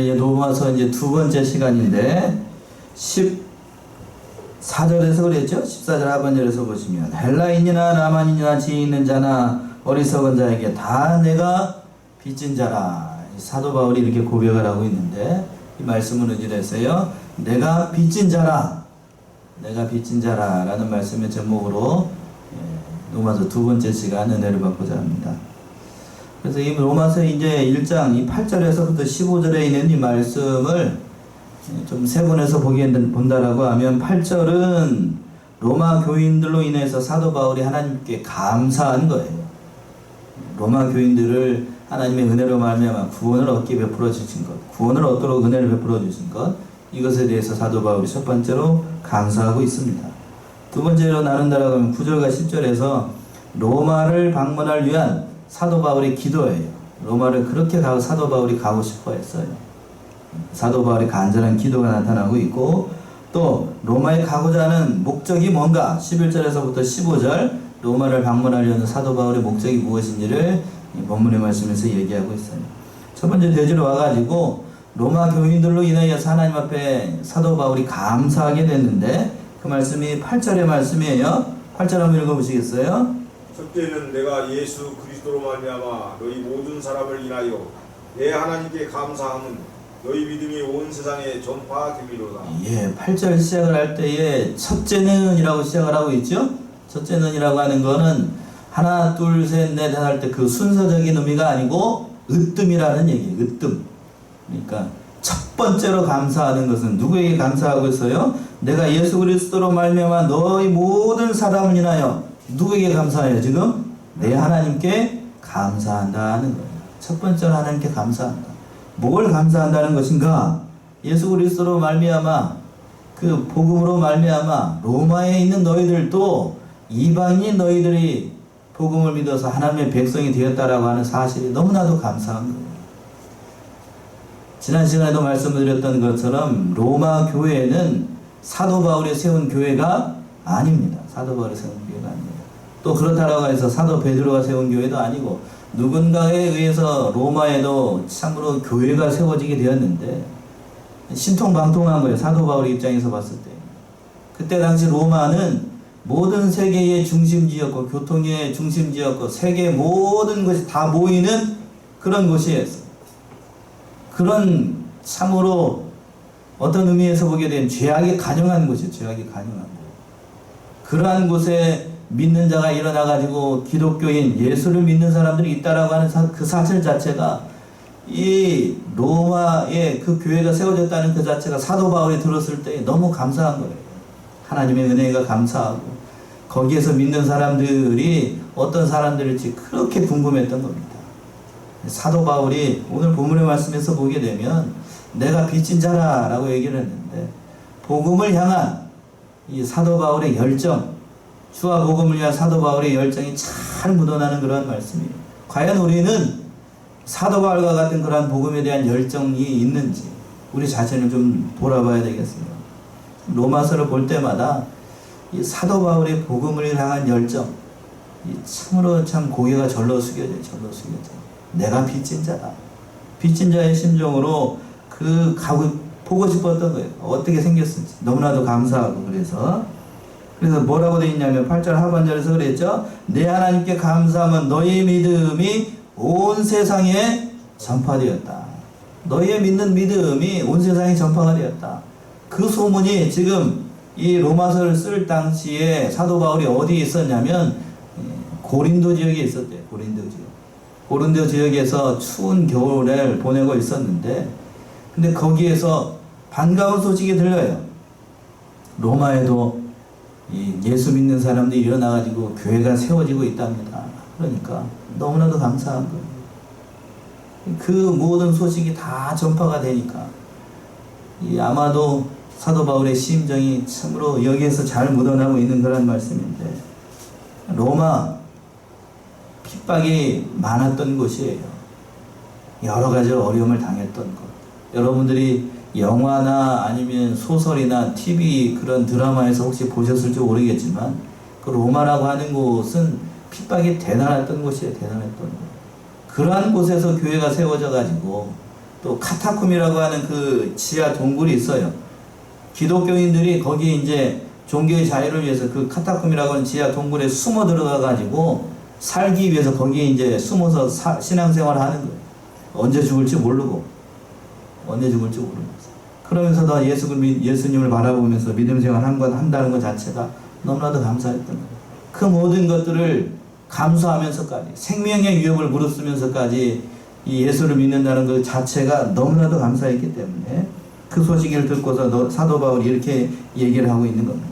이제 로마서 이제 두 번째 시간인데 14절에서 그랬죠? 14절 하반절에서 보시면 헬라인이나 라만인이나 지혜 있는 자나 어리석은 자에게 다 내가 빚진 자라. 사도 바울이 이렇게 고백을 하고 있는데 이 말씀을 의지해서요. 내가 빚진 자라. 내가 빚진 자라 라는 말씀의 제목으로 로마서 두 번째 시간 은혜를 받고자 합니다. 그래서 이 로마서 이제 1장 이 8절에서부터 15절에 있는 이 말씀을 좀 세분해서 본다라고 하면 8절은 로마 교인들로 인해서 사도 바울이 하나님께 감사한 거예요. 로마 교인들을 하나님의 은혜로 말미암아 구원을 얻게 베풀어 주신 것, 구원을 얻도록 은혜를 베풀어 주신 것, 이것에 대해서 사도 바울이 첫 번째로 감사하고 있습니다. 두 번째로 나눈다라고 하면 9절과 10절에서 로마를 방문할 위한 사도 바울의 기도예요. 로마를 그렇게 사도 바울이 가고 싶어 했어요. 사도 바울의 간절한 기도가 나타나고 있고, 또 로마에 가고자 하는 목적이 뭔가 11절에서부터 15절 로마를 방문하려는 사도 바울의 목적이 무엇인지를 본문의 말씀에서 얘기하고 있어요. 첫 번째 대지로 와가지고 로마 교인들로 인하여 하나님 앞에 사도 바울이 감사하게 됐는데, 그 말씀이 8절의 말씀이에요. 8절 한번 읽어보시겠어요? 첫째는 내가 예수 그리스도로 말미암아 너희 모든 사람을 인하여 내 하나님께 감사함은 너희 믿음이 온 세상에 전파됨이로다. 예, 8절 시작을 할 때에 첫째는 이라고 시작을 하고 있죠. 첫째는 이라고 하는 거는 하나 둘 셋 넷 할 때 그 순서적인 의미가 아니고 으뜸이라는 얘기예요. 으뜸. 그러니까 첫 번째로 감사하는 것은 누구에게 감사하고 있어요? 내가 예수 그리스도로 말미암아 너희 모든 사람을 인하여 누구에게 감사해요? 지금 내 하나님께 감사한다는 거예요. 첫 번째로 하나님께 감사한다. 뭘 감사한다는 것인가? 예수 그리스도로 말미암아 그 복음으로 말미암아 로마에 있는 너희들도 이방인 너희들이 복음을 믿어서 하나님의 백성이 되었다라고 하는 사실이 너무나도 감사한 거예요. 지난 시간에도 말씀드렸던 것처럼 로마 교회는 사도 바울이 세운 교회가 아닙니다. 사도 바울이 세운 교회가 아닙니다. 또 그렇다라고 해서 사도 베드로가 세운 교회도 아니고 누군가에 의해서 로마에도 참으로 교회가 세워지게 되었는데 신통방통한 거예요. 사도 바울의 입장에서 봤을 때. 그때 당시 로마는 모든 세계의 중심지였고 교통의 중심지였고 세계 모든 것이 다 모이는 그런 곳이었어요. 그런 참으로 어떤 의미에서 보게 되면 죄악이 간영한 곳이에요. 죄악이 간영한 곳. 그러한 곳에 믿는 자가 일어나가지고 기독교인 예수를 믿는 사람들이 있다라고 하는 그 사실 자체가 이 로마의 그 교회가 세워졌다는 그 자체가 사도 바울이 들었을 때 너무 감사한 거예요. 하나님의 은혜가 감사하고 거기에서 믿는 사람들이 어떤 사람들일지 그렇게 궁금했던 겁니다. 사도 바울이 오늘 본문의 말씀에서 보게 되면 내가 빚진 자라 라고 얘기를 했는데 복음을 향한 이 사도 바울의 열정, 주와 복음을 위한 사도 바울의 열정이 잘 묻어나는 그런 말씀이에요. 과연 우리는 사도 바울과 같은 그러한 복음에 대한 열정이 있는지 우리 자신을 좀 돌아봐야 되겠습니다. 로마서를 볼 때마다 이 사도 바울의 복음을 향한 열정, 참으로 참 고개가 절로 숙여져요. 절로 숙여져. 내가 빚진 자다. 빚진 자의 심정으로 보고 싶었던 거예요. 어떻게 생겼을지. 너무나도 감사하고 그래서 뭐라고 되어 있냐면 8절 하반절에서 그랬죠. 내 하나님께 감사하면 너희 믿음이 온 세상에 전파되었다. 너희의 믿는 믿음이 온 세상에 전파가 되었다. 그 소문이 지금 이 로마서를 쓸 당시에 사도 바울이 어디에 있었냐면 고린도 지역에 있었대요. 고린도 지역에서 추운 겨울을 보내고 있었는데, 근데 거기에서 반가운 소식이 들려요. 로마에도 이 예수 믿는 사람들이 일어나가지고 교회가 세워지고 있답니다. 그러니까 너무나도 감사한 거예요. 그 모든 소식이 다 전파가 되니까 아마도 사도 바울의 심정이 참으로 여기에서 잘 묻어나고 있는 그런 말씀인데, 로마 핍박이 많았던 곳이에요. 여러 가지 어려움을 당했던 곳. 여러분들이 영화나 아니면 소설이나 TV 그런 드라마에서 혹시 보셨을지 모르겠지만 그 로마라고 하는 곳은 핍박이 대단했던 곳이에요. 대단했던 곳. 그러한 곳에서 교회가 세워져 가지고 또 카타콤이라고 하는 그 지하 동굴이 있어요. 기독교인들이 거기에 이제 종교의 자유를 위해서 그 카타콤이라고 하는 지하 동굴에 숨어 들어가 가지고 살기 위해서 거기에 이제 숨어서 신앙생활을 하는 거예요. 언제 죽을지 모르고 그러면서 다 예수님을 바라보면서 믿음 생활 한다는 것 자체가 너무나도 감사했던 거예요. 그 모든 것들을 감수하면서까지 생명의 위협을 무릅쓰면서까지 이 예수를 믿는다는 것 자체가 너무나도 감사했기 때문에 그 소식을 듣고서 사도 바울이 이렇게 얘기를 하고 있는 겁니다.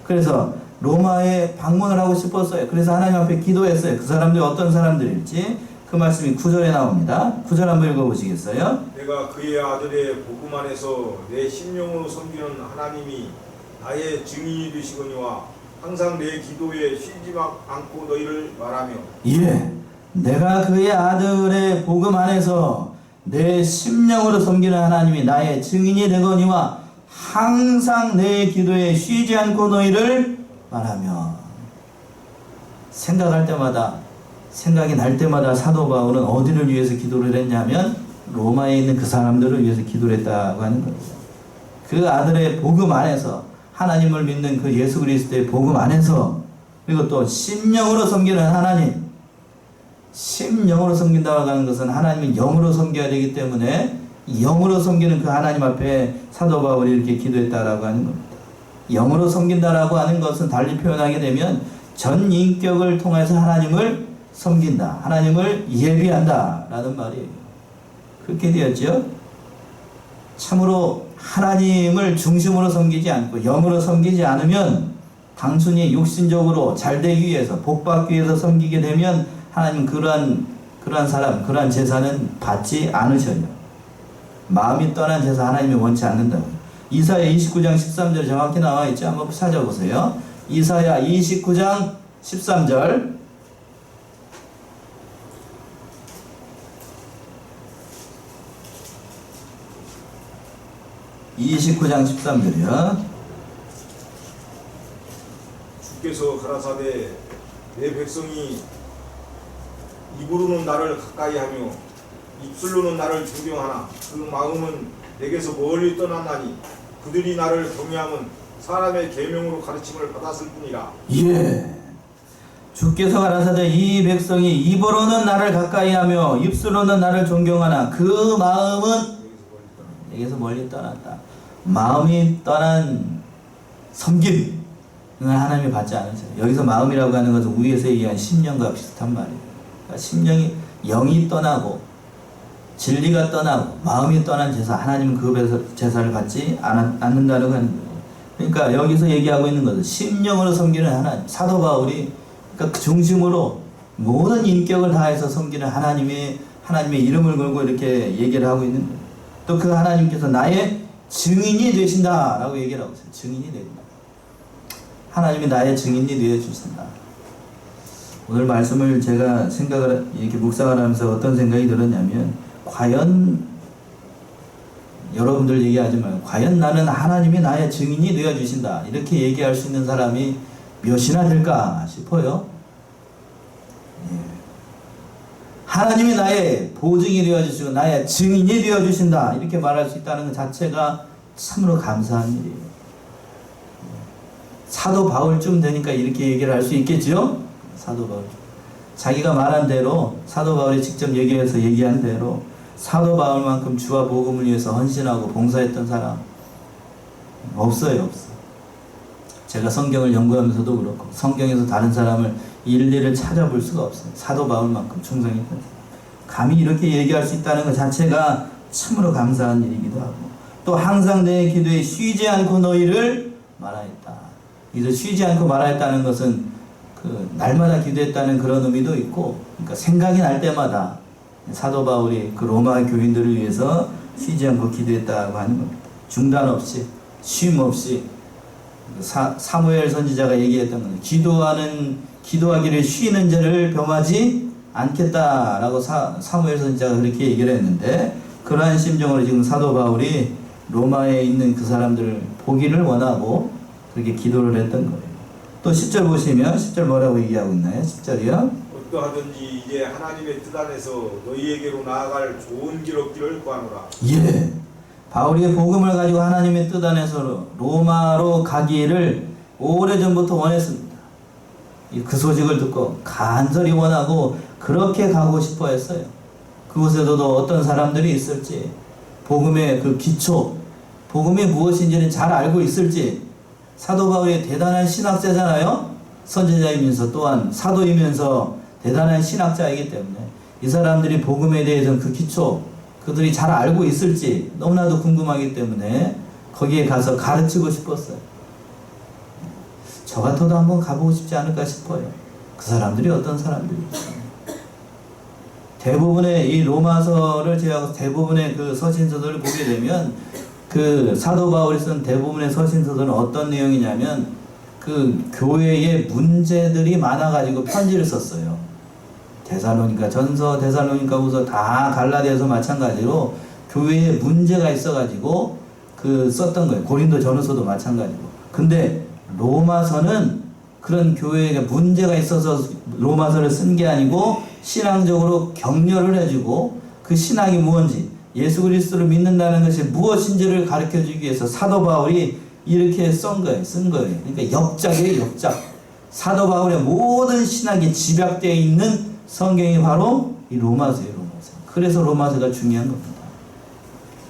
그래서 로마에 방문을 하고 싶었어요. 그래서 하나님 앞에 기도했어요. 그 사람들이 어떤 사람들일지 그 말씀이 9절에 나옵니다. 9절 한번 읽어보시겠어요? 내가 그의 아들의 복음 안에서 내 심령으로 섬기는 하나님이 나의 증인이 되시거니와 항상 내 기도에 쉬지 않고 너희를 말하며 예, 내가 그의 아들의 복음 안에서 내 심령으로 섬기는 하나님이 나의 증인이 되거니와 항상 내 기도에 쉬지 않고 너희를 말하며. 생각할 때마다, 생각이 날 때마다 사도 바울은 어디를 위해서 기도를 했냐면 로마에 있는 그 사람들을 위해서 기도를 했다고 하는 겁니다. 그 아들의 복음 안에서, 하나님을 믿는 그 예수 그리스도의 복음 안에서, 그리고 또 심령으로 섬기는 하나님, 심령으로 섬긴다고 하는 것은 하나님은 영으로 섬겨야 되기 때문에 영으로 섬기는 그 하나님 앞에 사도 바울이 이렇게 기도했다라고 하는 겁니다. 영으로 섬긴다라고 하는 것은 달리 표현하게 되면 전 인격을 통해서 하나님을 섬긴다, 하나님을 예비한다 라는 말이에요. 그렇게 되었죠. 참으로 하나님을 중심으로 섬기지 않고 영으로 섬기지 않으면 단순히 육신적으로 잘 되기 위해서, 복받기 위해서 섬기게 되면 하나님 그러한 사람, 그러한 제사는 받지 않으셔요. 마음이 떠난 제사 하나님이 원치 않는다고. 이사야 29장 13절 정확히 나와 있죠. 한번 찾아보세요. 이사야 29장 13절. (29장 13절이요) 주께서 가라사대 내 백성이 입으로는 나를 가까이하며 입술로는 나를 존경하나 그 마음은 내게서 멀리 떠났나니 그들이 나를 경외함은 사람의 계명으로 가르침을 받았을 뿐이라. 예, 주께서 가라사대 이 백성이 입으로는 나를 가까이하며 입술로는 나를 존경하나 그 마음은 내게서 멀리 떠났다. 마음이 떠난 섬김 하나님이 받지 않으셔요. 여기서 마음이라고 하는 것은 위에서 얘기한 심령과 비슷한 말이에요. 그러니까 심령이, 영이 떠나고 진리가 떠나고 마음이 떠난 제사, 하나님은 그 제사를 받지 않는다는 하는 거예요. 그러니까 여기서 얘기하고 있는 것은 심령으로 섬기는 하나님, 사도 바울이 그러니까 그 중심으로 모든 인격을 다해서 섬기는 하나님의 이름을 걸고 이렇게 얘기를 하고 있는 거예요. 또 그 하나님께서 나의 증인이 되신다라고 얘기를 하고 있어요. 증인이 된다. 하나님이 나의 증인이 되어 주신다. 오늘 말씀을 제가 이렇게 묵상을 하면서 어떤 생각이 들었냐면, 과연 여러분들 얘기하지만 과연 나는 하나님이 나의 증인이 되어 주신다 이렇게 얘기할 수 있는 사람이 몇이나 될까 싶어요. 예. 하나님이 나의 보증이 되어 주시고 나의 증인이 되어 주신다 이렇게 말할 수 있다는 것 자체가 참으로 감사한 일이에요. 사도 바울쯤 되니까 이렇게 얘기를 할 수 있겠죠? 사도 바울. 자기가 말한 대로, 사도 바울이 직접 얘기한 대로 사도 바울만큼 주와 복음을 위해서 헌신하고 봉사했던 사람 없어요, 없어. 제가 성경을 연구하면서도 그렇고 성경에서 다른 사람을 일일이 찾아볼 수가 없어요. 사도 바울만큼 충성했던 사람. 감히 이렇게 얘기할 수 있다는 것 자체가 참으로 감사한 일이기도 하고, 또 항상 내 기도에 쉬지 않고 너희를 말하였다. 이제 쉬지 않고 말하였다는 것은 그 날마다 기도했다는 그런 의미도 있고, 그러니까 생각이 날 때마다 사도 바울이 그 로마 교인들을 위해서 쉬지 않고 기도했다고 하는 겁니다. 중단 없이, 쉼 없이. 사무엘 선지자가 얘기했던 겁니다. 기도하기를 쉬는 죄를 범하지 않겠다라고 사무엘 선지자가 그렇게 얘기를 했는데, 그러한 심정으로 지금 사도 바울이 로마에 있는 그 사람들을 보기를 원하고 그렇게 기도를 했던 거예요. 또 10절 보시면 10절 뭐라고 얘기하고 있나요? 10절이요. 어떠하든지 이제 하나님의 뜻 안에서 너희에게로 나아갈 좋은 길 얻기를 구하노라. 예. 바울이 복음을 가지고 하나님의 뜻 안에서 로마로 가기를 오래전부터 원했습니다. 그 소식을 듣고 간절히 원하고 그렇게 가고 싶어 했어요. 그곳에도 어떤 사람들이 있을지, 복음의 그 기초, 복음이 무엇인지는 잘 알고 있을지. 사도 바울이 대단한 신학자잖아요. 선지자이면서 또한 사도이면서 대단한 신학자이기 때문에 이 사람들이 복음에 대해서는 그 기초, 그들이 잘 알고 있을지 너무나도 궁금하기 때문에 거기에 가서 가르치고 싶었어요. 저 같아도 한번 가보고 싶지 않을까 싶어요. 그 사람들이 어떤 사람들일까. 대부분의 이 로마서를 제외하고 대부분의 그 서신서들을 보게 되면 그 사도 바울이 쓴 대부분의 서신서들은 어떤 내용이냐면 그 교회에 문제들이 많아가지고 편지를 썼어요. 데살로니가 전서, 데살로니가 후서, 다 갈라디아서 마찬가지로 교회에 문제가 있어가지고 그 썼던 거예요. 고린도 전후서도 마찬가지고. 근데 로마서는 그런 교회에 문제가 있어서 로마서를 쓴 게 아니고 신앙적으로 격려를 해주고 그 신앙이 무엇인지, 예수 그리스도를 믿는다는 것이 무엇인지를 가르쳐주기 위해서 사도 바울이 이렇게 쓴 거예요. 그러니까 역작이에요, 역작. 사도 바울의 모든 신학이 집약되어 있는 성경이 바로 이 로마서예요, 로마서. 그래서 로마서가 중요한 겁니다.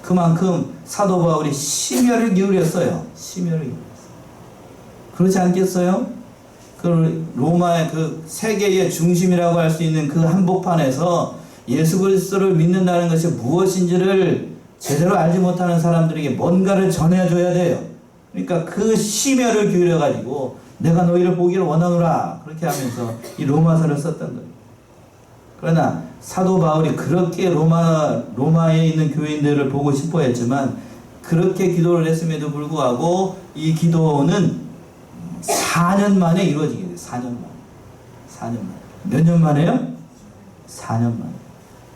그만큼 사도 바울이 심혈을 기울였어요. 심혈을 기울였어요. 그렇지 않겠어요? 그 로마의 그 세계의 중심이라고 할 수 있는 그 한복판에서 예수 그리스도를 믿는다는 것이 무엇인지를 제대로 알지 못하는 사람들에게 뭔가를 전해줘야 돼요. 그러니까 그 심혈을 기울여가지고 내가 너희를 보기를 원하노라 그렇게 하면서 이 로마서를 썼던 거예요. 그러나 사도 바울이 그렇게 로마에 있는 교인들을 보고 싶어 했지만 그렇게 기도를 했음에도 불구하고 이 기도는 4년 만에 이루어지게 돼요. 4년 만에. 4년 만에. 몇 년 만에요? 4년 만에.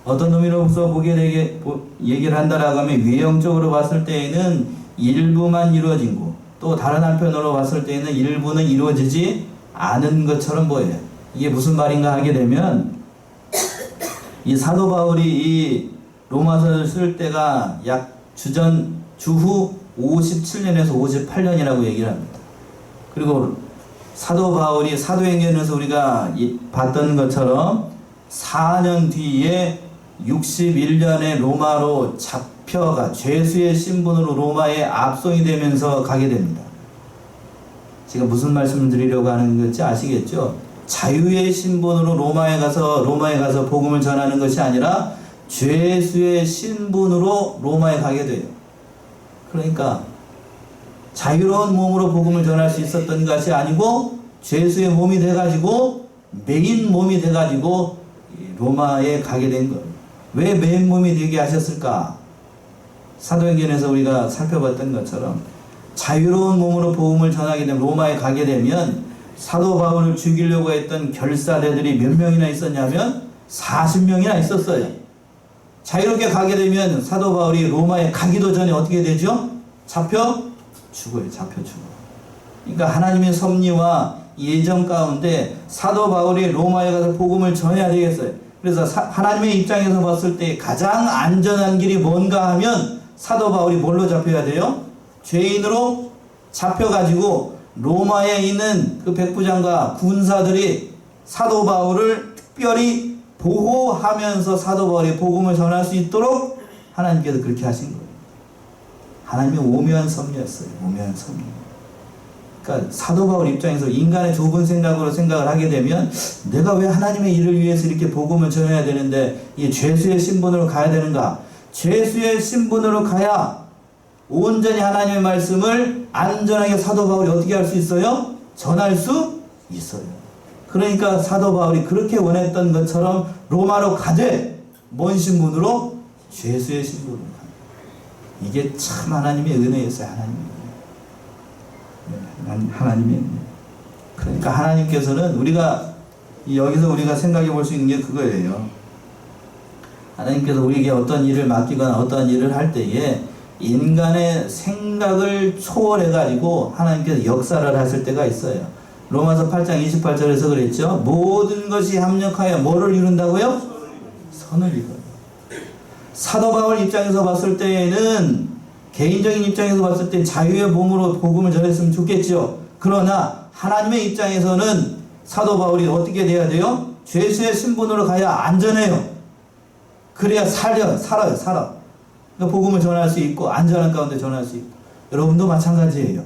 어떤 의미로서 보게 되게 얘기를 한다라고 하면 외형적으로 봤을 때에는 일부만 이루어진 거, 또 다른 한편으로 봤을 때에는 일부는 이루어지지 않은 것처럼 보여요. 이게 무슨 말인가 하게 되면 이 사도 바울이 이 로마서를 쓸 때가 약 주후 57년에서 58년이라고 얘기를 합니다. 그리고 사도 바울이 사도행전에서 우리가 봤던 것처럼 4년 뒤에 61년에 로마로 잡혀가 죄수의 신분으로 로마에 압송이 되면서 가게 됩니다. 제가 무슨 말씀을 드리려고 하는 건지 아시겠죠? 자유의 신분으로 로마에 가서 복음을 전하는 것이 아니라 죄수의 신분으로 로마에 가게 돼요. 그러니까 자유로운 몸으로 복음을 전할 수 있었던 것이 아니고 죄수의 몸이 돼가지고 메인 몸이 돼가지고 로마에 가게 된 거예요. 왜 메인 몸이 되게 하셨을까? 사도행전에서 우리가 살펴봤던 것처럼 자유로운 몸으로 복음을 전하게 되면 로마에 가게 되면 사도 바울을 죽이려고 했던 결사대들이 몇 명이나 있었냐면 40명이나 있었어요. 자유롭게 가게 되면 사도 바울이 로마에 가기도 전에 어떻게 되죠? 잡혀 죽어요. 그러니까 하나님의 섭리와 예정 가운데 사도 바울이 로마에 가서 복음을 전해야 되겠어요. 그래서 하나님의 입장에서 봤을 때 가장 안전한 길이 뭔가 하면 사도 바울이 뭘로 잡혀야 돼요? 죄인으로 잡혀가지고 로마에 있는 그 백부장과 군사들이 사도 바울을 특별히 보호하면서 사도 바울이 복음을 전할 수 있도록 하나님께서 그렇게 하신 거예요. 하나님의 오묘한 섭리였어요. 오묘한 섭리. 그러니까 사도 바울 입장에서 인간의 좁은 생각으로 생각을 하게 되면 내가 왜 하나님의 일을 위해서 이렇게 복음을 전해야 되는데 이 죄수의 신분으로 가야 되는가? 죄수의 신분으로 가야 온전히 하나님의 말씀을 안전하게 사도 바울이 어떻게 할 수 있어요? 전할 수 있어요. 그러니까 사도 바울이 그렇게 원했던 것처럼 로마로 가되 뭔 신분으로? 죄수의 신분으로 가요. 이게 참 하나님의 은혜였어요. 하나님의 은혜. 그러니까 하나님께서는 여기서 우리가 생각해 볼 수 있는 게 그거예요. 하나님께서 우리에게 어떤 일을 맡기거나 어떤 일을 할 때에 인간의 생각을 초월해 가지고 하나님께서 역사를 하실 때가 있어요. 로마서 8장 28절에서 그랬죠. 모든 것이 합력하여 뭐를 이룬다고요? 선을 이룬다. 사도 바울 입장에서 봤을 때에는, 개인적인 입장에서 봤을 때 자유의 몸으로 복음을 전했으면 좋겠죠. 그러나 하나님의 입장에서는 사도 바울이 어떻게 돼야 돼요? 죄수의 신분으로 가야 안전해요. 그래야 살아요. 그러니까 복음을 전할 수 있고 안전한 가운데 전할 수 있고. 여러분도 마찬가지예요.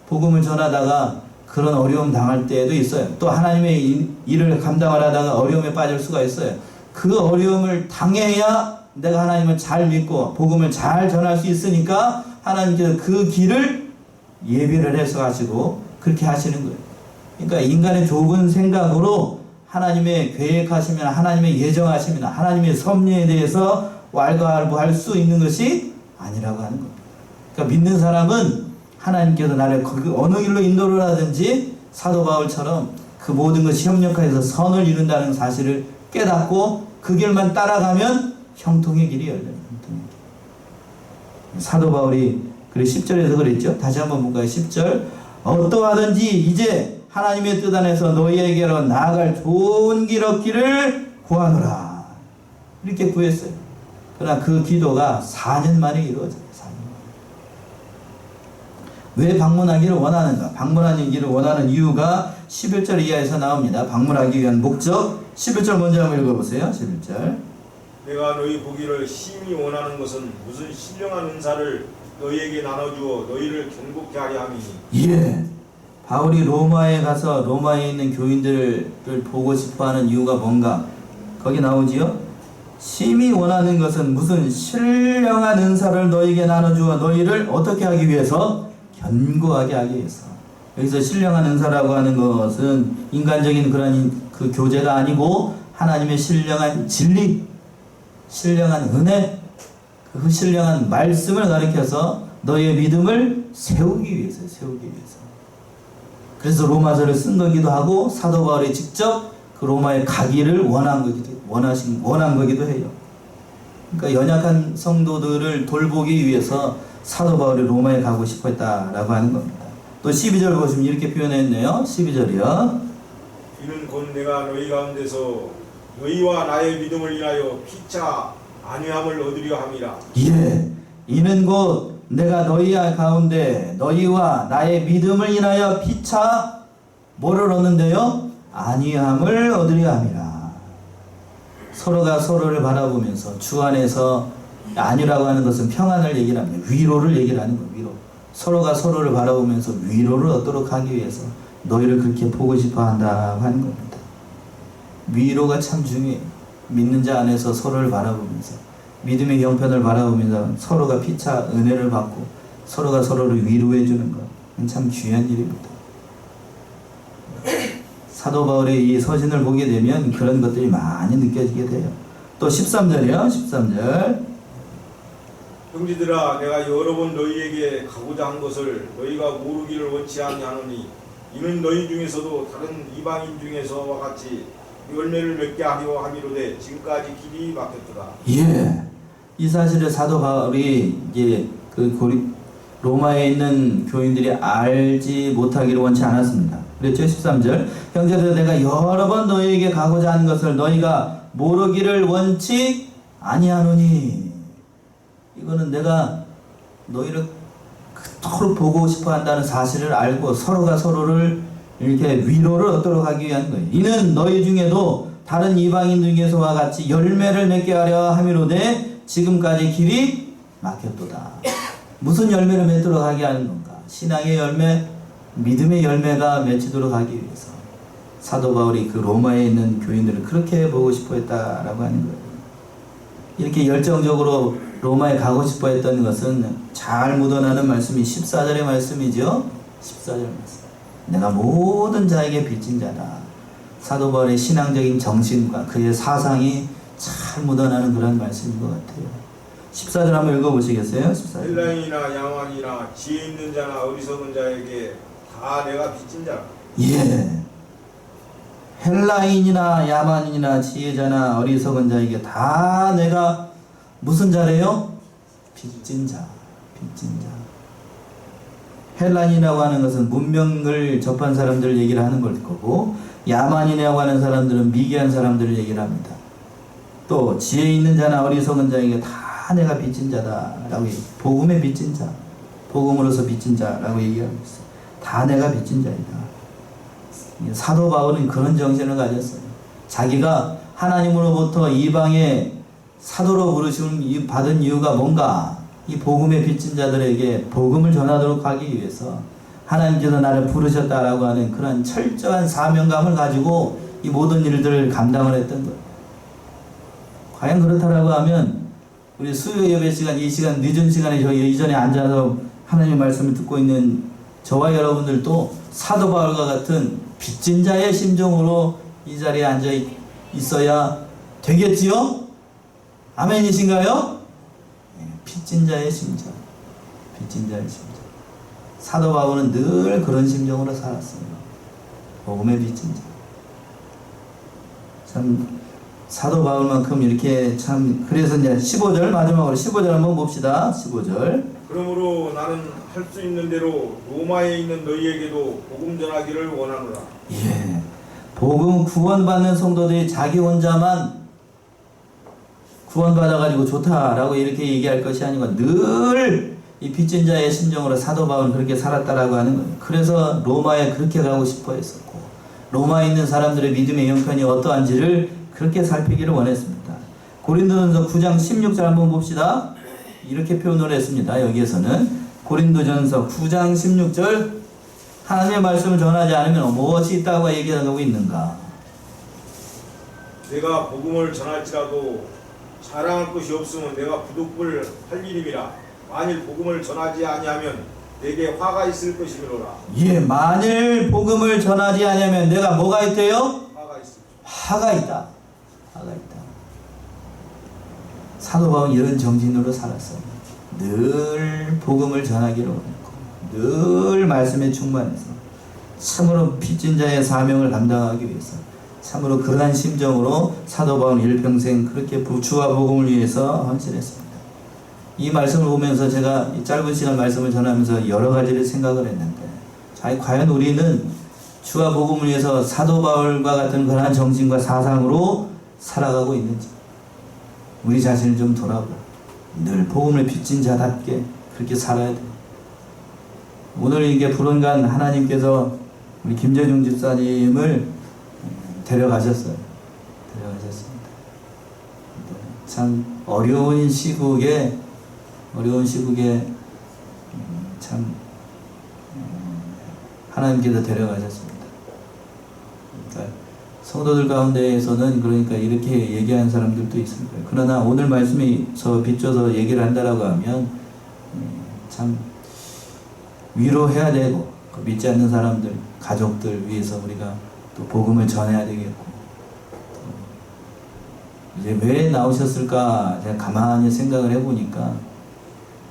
복음을 전하다가 그런 어려움 당할 때도 있어요. 또 하나님의 일을 감당하다가 어려움에 빠질 수가 있어요. 그 어려움을 당해야 내가 하나님을 잘 믿고 복음을 잘 전할 수 있으니까 하나님께서 그 길을 예비를 해서 가시고 그렇게 하시는 거예요. 그러니까 인간의 좁은 생각으로 하나님의 계획하시면, 하나님의 예정하시면, 하나님의 섭리에 대해서 왈가왈부할 수 있는 것이 아니라고 하는 겁니다. 그러니까 믿는 사람은 하나님께서 나를 어느 길로 인도를 하든지 사도 바울처럼 그 모든 것이 협력해서 선을 이룬다는 사실을 깨닫고 그 길만 따라가면 형통의 길이 열려요. 형통의 길. 사도 바울이 그래 10절에서 그랬죠. 다시 한번 볼까요? 10절. 어떠하든지 이제 하나님의 뜻 안에서 너희에게로 나아갈 좋은 길 얻기를 구하노라. 이렇게 구했어요. 그러나 그 기도가 4년 만에 이루어져요. 4년 만에. 왜 방문하기를 원하는가? 방문하기를 원하는 이유가 11절 이하에서 나옵니다. 방문하기 위한 목적. 11절 먼저 한번 읽어보세요. 11절. 내가 너희 보기를 심히 원하는 것은 무슨 신령한 은사를 너희에게 나눠주어 너희를 경고케 하려 함이니. 예. 바울이 로마에 가서 로마에 있는 교인들을 보고 싶어하는 이유가 뭔가? 거기 나오지요? 심히 원하는 것은 무슨 신령한 은사를 너희에게 나눠주어 너희를 어떻게 하기 위해서? 견고하게 하기 위해서. 여기서 신령한 은사라고 하는 것은 인간적인 그런 그 교제가 아니고 하나님의 신령한 진리, 신령한 은혜, 그 신령한 말씀을 가리켜서 너희의 믿음을 세우기 위해서. 그래서 로마서를 쓴 거기도 하고 사도 바울이 직접 그 로마에 가기를 원한 거기도 해요. 그러니까 연약한 성도들을 돌보기 위해서 사도 바울이 로마에 가고 싶어 했다라고 하는 겁니다. 또 12절 보시면 이렇게 표현했네요. 12절이요. 이는 곧 내가 너희 가운데서 너희와 나의 믿음을 인하여 피차 안위함을 얻으려 함이라. 예. 이는 곧 내가 너희 가운데 너희와 나의 믿음을 인하여 피차 뭐를 얻는데요? 안위함을 얻으려 함이라. 서로가 서로를 바라보면서 주 안에서, 안위라고 하는 것은 평안을 얘기를 합니다. 위로를 얘기를 하는 거예요. 위로. 서로가 서로를 바라보면서 위로를 얻도록 하기 위해서 너희를 그렇게 보고 싶어 한다고 하는 겁니다. 위로가 참 중요해요. 믿는 자 안에서 서로를 바라보면서 믿음의 형편을 바라보면서 서로가 피차 은혜를 받고 서로가 서로를 위로해 주는 것, 참 귀한 일입니다. 사도 바울의 이 서신을 보게 되면 그런 것들이 많이 느껴지게 돼요. 또 13절이요. 13절. 형제들아, 내가 여러 번 너희에게 가고자 한 것을 너희가 모르기를 원치 아니하노니 이는 너희 중에서도 다른 이방인 중에서와 같이 열매를 맺게 하려 함이로되 지금까지 길이 막혔도다. 예. 이 사실을 사도 바울이 이제 로마에 있는 교인들이 알지 못하기를 원치 않았습니다. 그랬죠? 13절. 형제들, 내가 여러 번 너희에게 가고자 하는 것을 너희가 모르기를 원치 아니하노니. 이거는 내가 너희를 그토록 보고 싶어 한다는 사실을 알고 서로가 서로를 이렇게 위로를 얻도록 하기 위한 거예요. 이는 너희 중에도 다른 이방인 중에서와 같이 열매를 맺게 하려 함이로되 지금까지 길이 막혔도다. 무슨 열매를 맺도록 하게 하는 건가? 신앙의 열매, 믿음의 열매가 맺히도록 하기 위해서 사도 바울이 그 로마에 있는 교인들을 그렇게 보고 싶어 했다라고 하는 거예요. 이렇게 열정적으로 로마에 가고 싶어 했던 것은 잘 묻어나는 말씀이 14절의 말씀이죠. 14절 말씀. 내가 모든 자에게 빚진 자다. 사도 바울의 신앙적인 정신과 그의 사상이 잘 묻어나는 그런 말씀인 것 같아요. 14절 한번 읽어보시겠어요? 14절. 헬라인이나 야만이나 지혜 있는 자나 어리석은 자에게 다 내가 빚진 자라. 예. 헬라인이나 야만인이나 지혜자나 어리석은 자에게 다 내가 무슨 자래요? 빚진 자. 빚진 자. 헬란이라고 하는 것은 문명을 접한 사람들을 얘기를 하는 걸 거고, 야만이라고 하는 사람들은 미개한 사람들을 얘기를 합니다. 또 지혜 있는 자나 어리석은 자에게 다 내가 빚진 자다라고 복음의 빚진 자, 복음으로서 빚진 자라고 얘기하고 있어요. 다 내가 빚진 자이다. 사도 바울은 그런 정신을 가졌어요. 자기가 하나님으로부터 이방의 사도로 부르심을 받은 이유가 뭔가, 이 복음의 빚진 자들에게 복음을 전하도록 하기 위해서 하나님께서 나를 부르셨다라고 하는 그런 철저한 사명감을 가지고 이 모든 일들을 감당을 했던 거예요. 과연 그렇다라고 하면 우리 수요 예배 시간, 이 시간 늦은 시간에 저희 이전에 앉아서 하나님의 말씀을 듣고 있는 저와 여러분들도 사도 바울과 같은 빚진 자의 심정으로 이 자리에 앉아 있어야 되겠지요? 아멘이신가요? 빚진 자의 심정, 빚진 자의 심정. 사도 바울은 늘 그런 심정으로 살았어요. 복음의 빚진 자. 참 사도 바울만큼 이렇게 참, 그래서 이제 15절, 마지막으로 15절 한번 봅시다. 15절. 그러므로 나는 할 수 있는 대로 로마에 있는 너희에게도 복음 전하기를 원하노라. 예. 복음 구원받는 성도들이 자기 혼자만 구원받아가지고 좋다라고 이렇게 얘기할 것이 아니고 늘 이 빚진 자의 심정으로 사도 바울은 그렇게 살았다라고 하는 거예요. 그래서 로마에 그렇게 가고 싶어 했었고, 로마에 있는 사람들의 믿음의 형편이 어떠한지를 그렇게 살피기를 원했습니다. 고린도전서 9장 16절 한번 봅시다. 이렇게 표현을 했습니다. 여기에서는 고린도전서 9장 16절, 하나님의 말씀을 전하지 않으면 무엇이 있다고 얘기하고 있는가? 내가 복음을 전할지라도 자랑할 것이 없으면 내가 부득불 할 일임이라. 만일 복음을 전하지 아니하면 내게 화가 있을 것이므로라. 예, 만일 복음을 전하지 아니하면 내가 뭐가 있대요? 화가 있을. 화가 있다. 화가 있다. 사도 바울은 이런 정신으로 살았어요. 늘 복음을 전하기를 원했고, 늘 말씀에 충만해서 참으로 빚진 자의 사명을 감당하기 위해서 참으로 그러한 심정으로 사도 바울은 일평생 그렇게 주와 복음을 위해서 헌신했습니다. 이 말씀을 보면서 제가 이 짧은 시간 말씀을 전하면서 여러 가지를 생각을 했는데, 과연 우리는 주와 복음을 위해서 사도 바울과 같은 그러한 정신과 사상으로 살아가고 있는지 우리 자신을 좀 돌아보고 늘 복음을 빚진 자답게 그렇게 살아야 돼요. 오늘 이게 불언간 하나님께서 우리 김재중 집사님을 데려가셨어요. 데려가셨습니다. 참 어려운 시국에 참 하나님께서 데려가셨습니다. 그러니까 성도들 가운데에서는 그러니까 이렇게 얘기하는 사람들도 있을 거예요. 그러나 오늘 말씀에서 비춰서 얘기를 한다라고 하면 참 위로해야 되고, 믿지 않는 사람들, 가족들 위해서 우리가 또 복음을 전해야 되겠고, 이제 왜 나오셨을까 제가 가만히 생각을 해보니까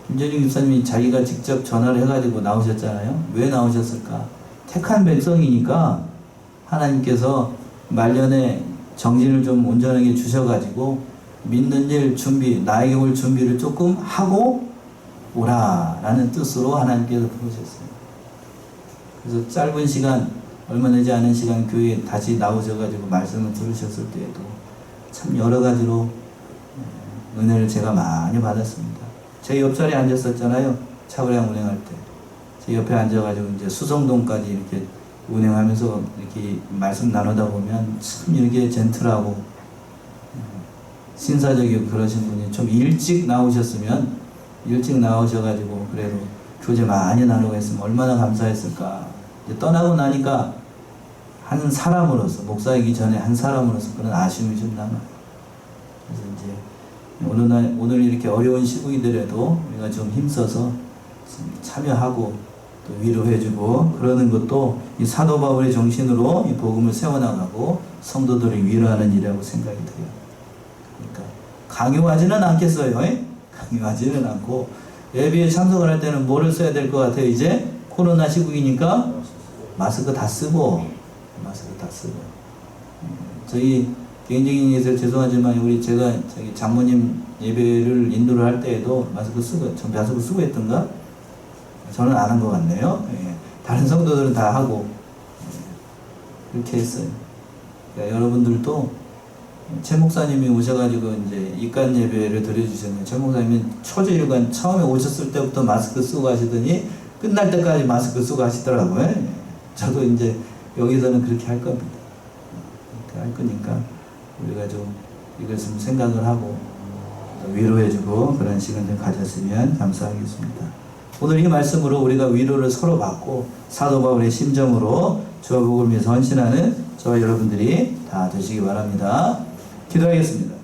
김재중 집사님이 자기가 직접 전화를 해가지고 나오셨잖아요. 왜 나오셨을까? 택한 백성이니까 하나님께서 말년에 정신을 좀 온전하게 주셔가지고 믿는 일 준비, 나에게 올 준비를 조금 하고 오라라는 뜻으로 하나님께서 부르셨어요. 그래서 짧은 시간, 얼마 되지 않은 시간 교회에 다시 나오셔가지고 말씀을 들으셨을 때에도 참 여러 가지로 은혜를 제가 많이 받았습니다. 제 옆자리에 앉았었잖아요. 차고량 운행할 때. 제 옆에 앉아가지고 이제 수성동까지 이렇게 운행하면서 이렇게 말씀 나누다 보면 참 이렇게 젠틀하고 신사적이고 그러신 분이 좀 일찍 나오셨으면, 일찍 나오셔가지고 그래도 교제 많이 나누고 했으면 얼마나 감사했을까. 이제 떠나고 나니까 한 사람으로서, 목사이기 전에 한 사람으로서 그런 아쉬움이 좀 남아요. 그래서 이제 오늘 이렇게 어려운 시국이더라도 우리가 좀 힘써서 참여하고 또 위로해주고 그러는 것도 이 사도 바울의 정신으로 이 복음을 세워나가고 성도들을 위로하는 일이라고 생각이 돼요. 그러니까 강요하지는 않겠어요. 강요하지는 않고, 예배에 참석을 할 때는 뭐를 써야 될 것 같아요? 이제 코로나 시국이니까 마스크 다 쓰고, 저희 개인적인 얘기해서 죄송하지만 제가 장모님 예배를 인도를 할 때에도 마스크 쓰고, 전 마스크 쓰고 했던가? 저는 안 한 것 같네요. 예. 다른 성도들은 다 하고 그렇게 했어요. 그러니까 여러분들도 최 목사님이 오셔가지고 이제 입간 예배를 드려주셨는데, 최 목사님이 초저일관 처음에 오셨을 때부터 마스크 쓰고 가시더니 끝날 때까지 마스크 쓰고 하시더라고요. 저도 이제 여기서는 그렇게 할 겁니다. 그렇게 할 거니까 우리가 좀 이걸 좀 생각을 하고 위로해주고 그런 시간을 가졌으면 감사하겠습니다. 오늘 이 말씀으로 우리가 위로를 서로 받고 사도 바울의 심정으로 주와 복음을 위해서 헌신하는 저와 여러분들이 다 되시기 바랍니다. 기도하겠습니다.